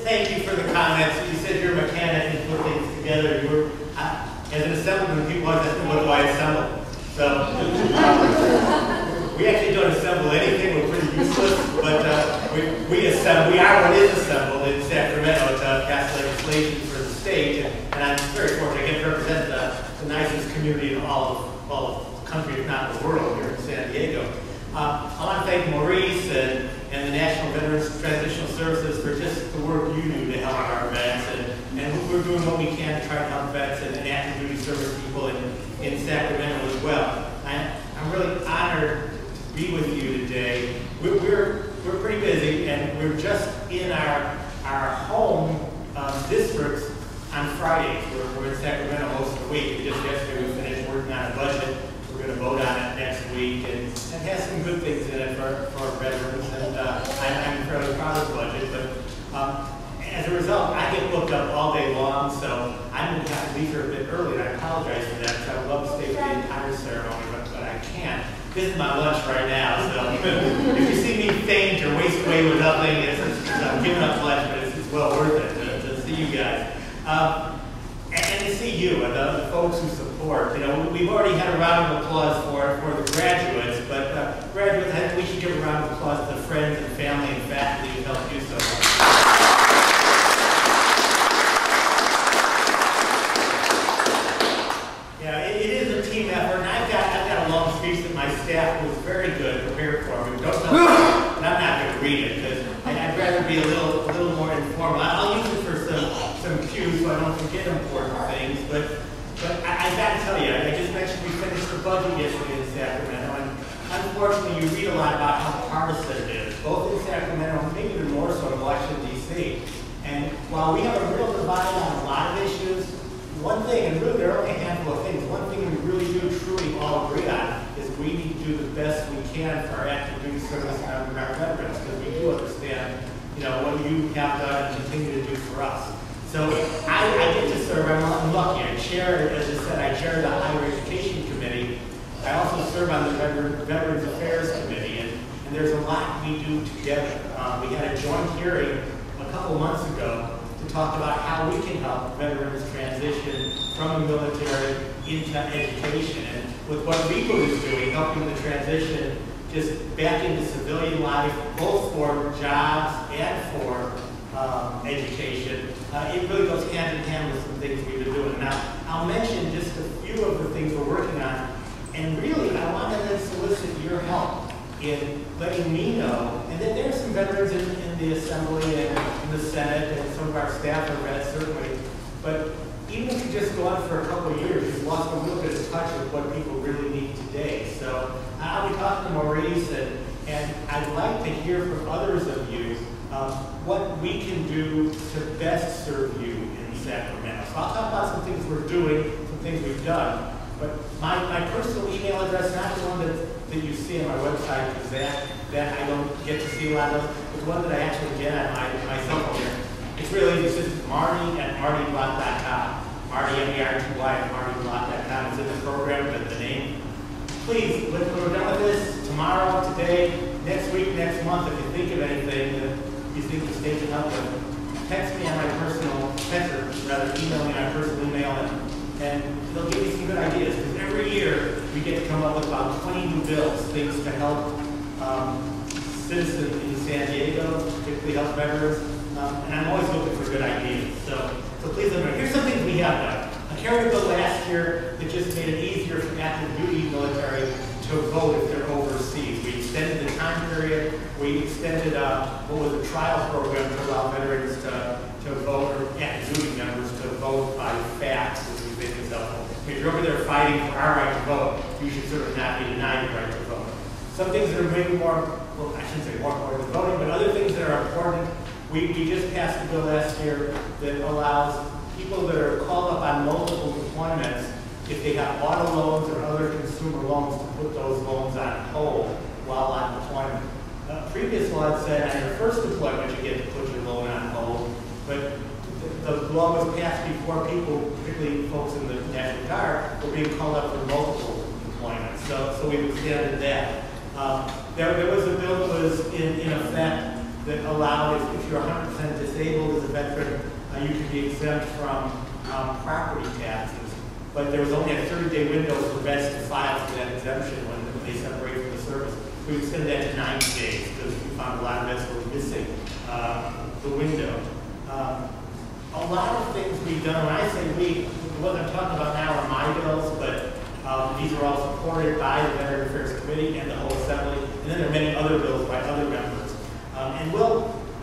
thank you for the comments. You said you're a mechanic and put things together. As an assemblyman, people always ask me, what do I assemble? So, we actually don't assemble anything. We're pretty useless, but we are what is assembled in Sacramento to pass legislation for the state, and I'm very fortunate I get to represent the nicest community in all of the country, if not the world, here in San Diego. I want to thank Maurice and the National Veterans Transitional Services for just the work you do to help our vets, and we're doing what we can to try to help vets and active duty service people in Sacramento as well. I'm really honored to be with you today. We're pretty busy, and we're just in our home districts on Fridays. We're in Sacramento most of the week. Just yesterday we finished working on a budget. We're going to vote on it next week, and it has some good things in it for our veterans, and I'm fairly proud of the budget, but as a result, I get booked up all day long, so I'm going to have to leave here a bit early, and I apologize for that, because I would love to stay for the entire ceremony, but I can't. This is my lunch right now, so if you see me faint or waste away with nothing, it's I'm giving up lunch, but it's well worth it to see you guys. And to see you and the folks who support. You know, we've already had a round of applause for the graduates, but graduates, I think we should give a round of applause to the friends and family and faculty who helped do so much. Yeah, it is a team effort, and I've got a long speech that my staff was very good prepared for me. Don't tell me, and I'm not going to read it because I'd rather be a little more informal. I'll use it for some cues so I don't forget important things, but I got to tell you, I just mentioned we finished the budget yesterday in Sacramento, and unfortunately you read a lot about how partisan it is, both in Sacramento and maybe even more so in Washington, D.C. And while we have a real divide on a lot of issues, one thing, and really there are only a handful of things, one thing we really do truly all agree on is we need to do the best we can for our active duty service and our veterans, because we do understand, you know, what you have done and continue to do for us. So I get to serve, I'm lucky. I chair, as I said, I chair the Higher Education Committee. I also serve on the Veterans Affairs Committee, and there's a lot we do together. We had a joint hearing a couple months ago to talk about how we can help veterans transition from the military into education. And with what REBOOT is doing, helping the transition just back into civilian life, both for jobs and for education, it really goes hand in hand with some things we've been doing. Now, I'll mention just a few of the things we're working on, and really I want to then solicit your help in letting me know, and then there's some veterans in the Assembly and in the Senate, and some of our staff are vets certainly, but even if you just go on for a couple of years, you've lost a little bit of touch with what people really need today. So I'll be talking to Maurice, and I'd like to hear from others of you what we can do to best serve you in Sacramento. So I'll talk about some things we're doing, some things we've done, but my personal email address, not the one that you see on my website, because that I don't get to see a lot of, but the one that I actually get on my cell phone here. It's really easy. It's just Marty@martyblock.com. Marty, M-E-R-T-Y at martyblock.com. It's in the program, but the name. Please, when we're done with this, tomorrow, today, next week, next month, if you think of anything that you think the state can help with, text me on my personal, email me on my personal email, and they'll give you some good ideas. Because every year, we get to come up with about 20 new bills, things to help citizens in San Diego, particularly help veterans, and I'm always looking for good ideas. So please let me know. Here's some things we have done. I carried a bill last year that just made it easier for active duty military to vote if they're overseas. We extended the time period. We extended what was a trial program to allow veterans to vote, or active duty members to vote by fax, which we think is helpful. If you're over there fighting for our right to vote, you should certainly not be denied the right to vote. Some things that are maybe more, well, I shouldn't say more important than voting, but other things that are important. We just passed a bill last year that allows people that are called up on multiple deployments, if they have auto loans or other consumer loans, to put those loans on hold while on deployment. Previous law had said on your first deployment you get to put your loan on hold, but the law was passed before people, particularly folks in the National Guard, were being called up for multiple deployments. So we've extended that. There was a bill that was in effect that allowed, if you're 100% disabled as a veteran, you could be exempt from property taxes. But there was only a 30-day window for vets to file for that exemption when they separate from the service. We extended that to 90 days because we found a lot of vets were missing the window. A lot of things we've done, when I say we, what I'm talking about now are my bills, but these are all supported by the Veteran Affairs Committee and the whole Assembly, and then there are many other bills by other members. And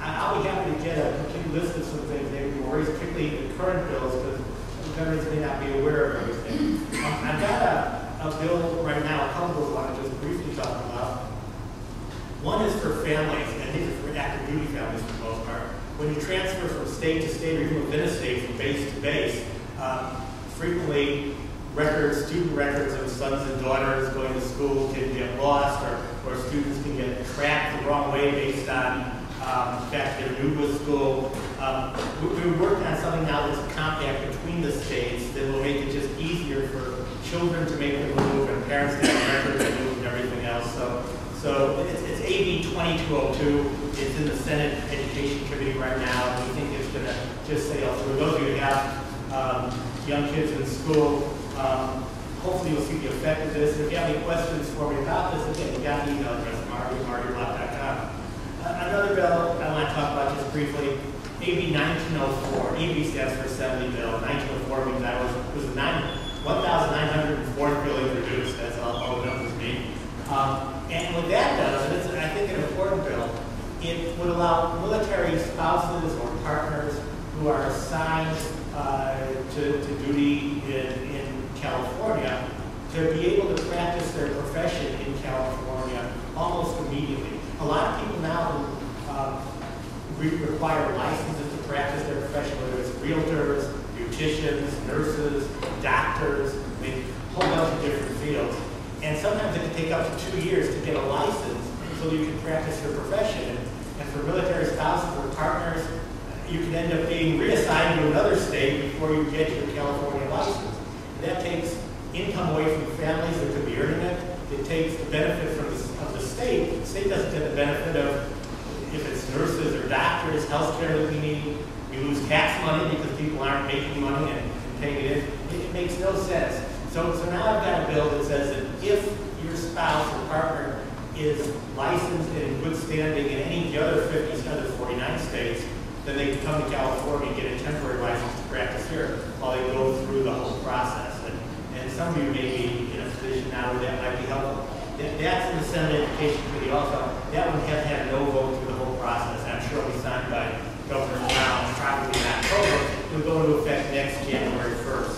I'll be happy to get a complete list of some things that we raise, particularly the current bills, because veterans may not be aware of everything. I've got a bill right now, a couple of I want to just briefly talk about. One is for families, and these are for active duty families for the most part. When you transfer from state to state or even within a state from base to base, frequently student records of sons and daughters going to school can get lost, or students can get tracked the wrong way based on the fact they're new to school. We're working on something now that's a compact between the states that will make it just easier for children to make the move and parents to have records to move and everything else. So it's AB 2202. It's in the Senate Education Committee right now, and we think it's going to just sail through. Those of you who have young kids in school, hopefully you'll see the effect of this. And if you have any questions for me about this, again, you got the email address, marty@martyblock.com. Another bill I want to talk about just briefly, AB 1904. AB stands for Assembly Bill. 1904 means it was the 1,904th bill introduced. That's all the numbers mean. And what that does, and it's, I think, an important bill, it would allow military spouses or partners who are assigned to duty in California to be able to practice their profession in California almost immediately. A lot of people now require licenses to practice their profession, whether it's realtors, beauticians, nurses, doctors, I mean, a whole bunch of different fields. And sometimes it can take up to 2 years to get a license so you can practice your profession. And for military spouses or partners, you can end up being reassigned to another state before you get your California license. And that takes income away from families that could be earning it. It takes the benefit from of the state. The state doesn't get the benefit of, if it's nurses or doctors, healthcare that we need. We lose tax money because people aren't making money and paying it in. It makes no sense. So now I've got a bill that says that if your spouse or partner is licensed and in good standing in any of the other 49 states, then they can come to California and get a temporary license to practice here while they go through the whole process. And some of you may be in a position now where that might be helpful. That's in the Senate Education Committee also. That one has had no vote through the whole process. I'm sure it'll be signed by Governor Brown probably in October. It'll go into effect next January 1st.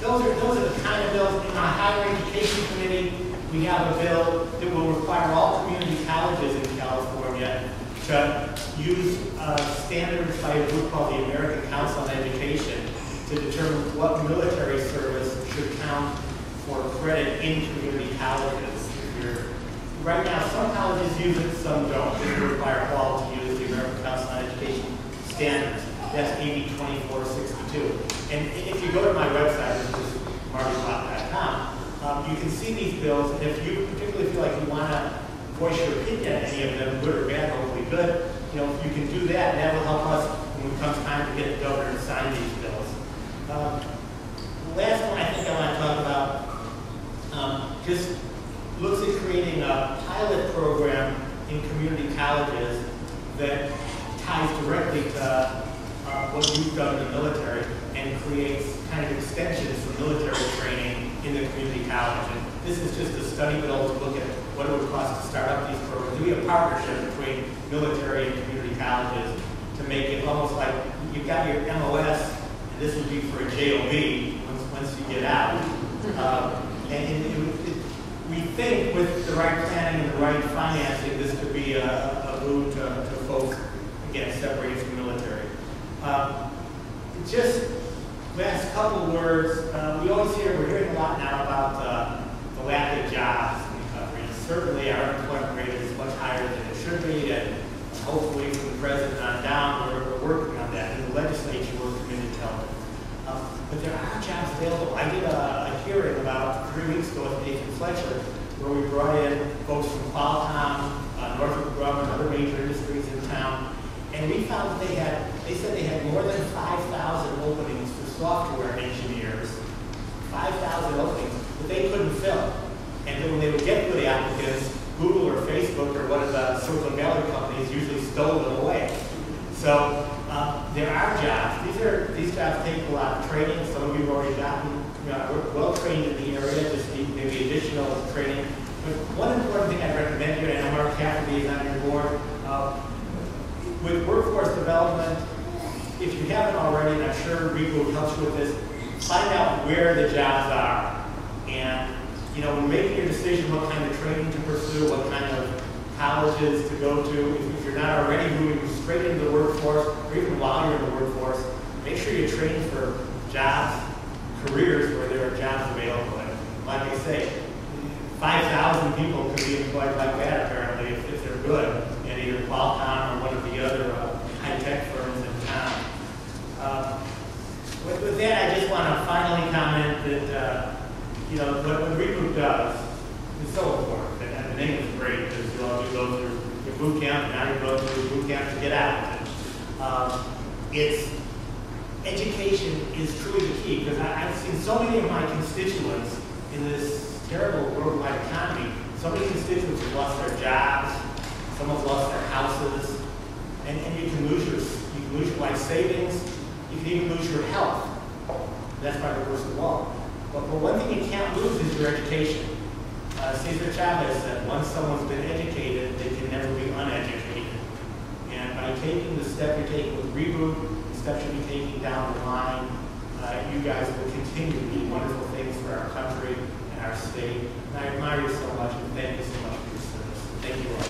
Those are the kind of bills. In our Higher Education Committee, we have a bill that will require all community colleges in California to use standards by a group called the American Council on Education to determine what military service should count for credit in community colleges. Right now, some colleges use it, some don't. They require all to use the American Council on Education standards. That's AB 2462. And if you go to my website, which is martyblock.com, you can see these bills. And if you particularly feel like you want to voice your opinion on any of them, good or bad, hopefully good, you can do that, and that will help us when it comes time to get the governor to sign these bills. The last one I think I want to talk about just looks at creating a pilot program in community colleges that ties directly to what you've done in the military and creates kind of extensions for military training in the community college. And this is just a study bill to look at what it would cost to start up these programs. We have a partnership between military and community colleges to make it almost like you've got your MOS, and this would be for a JOB once you get out. We think with the right planning and the right financing, this could be a boon to folks, again, separated from the military. Just last couple words, we're hearing a lot now about the lack of jobs in the country. And certainly our unemployment rate is much higher than it should be, and hopefully from the president on down, we're working on that. In the legislature, we're committed to help it. But there are jobs available. I did a hearing about 3 weeks ago with Nathan Fletcher, where we brought in folks from Qualcomm, Northrop Grumman, other major industry And we found that they said they had more than 5,000 openings for software engineers, 5,000 openings that they couldn't fill. And then when they would get to the applicants, Google or Facebook or one of the Silicon Valley companies usually stole them away. So there are jobs. These jobs take a lot of training. Some of you have already gotten well trained in the area, just need maybe additional training. But one important thing I'd recommend you, and I know Mark Cafferty is on your board, with workforce development, if you haven't already, and I'm sure REBOOT helps you with this, find out where the jobs are. And when making your decision what kind of training to pursue, what kind of colleges to go to, if you're not already moving straight into the workforce, or even while you're in the workforce, make sure you train for jobs, careers where there are jobs available. And like I say, 5,000 people could be employed like that apparently if they're good in either Qualcomm or one of the other high-tech firms in town. With that, I just want to finally comment that what REBOOT does is so important. And the name is great because you go through your boot camp, and now you're going through boot camp to get out. It's education is truly the key, because I've seen so many of my constituents in this terrible worldwide economy. So many constituents have lost their jobs, some have lost their houses, and you can lose your life savings, you can even lose your health. That's probably the worst of all. But one thing you can't lose is your education. Cesar Chavez said, once someone's been educated, they can never be uneducated. And by taking the step you're taking with REBOOT, the steps you'll be taking down the line, you guys will continue to do wonderful things for our country and our state. And I admire you so much, and thank you so much for your service. Thank you all.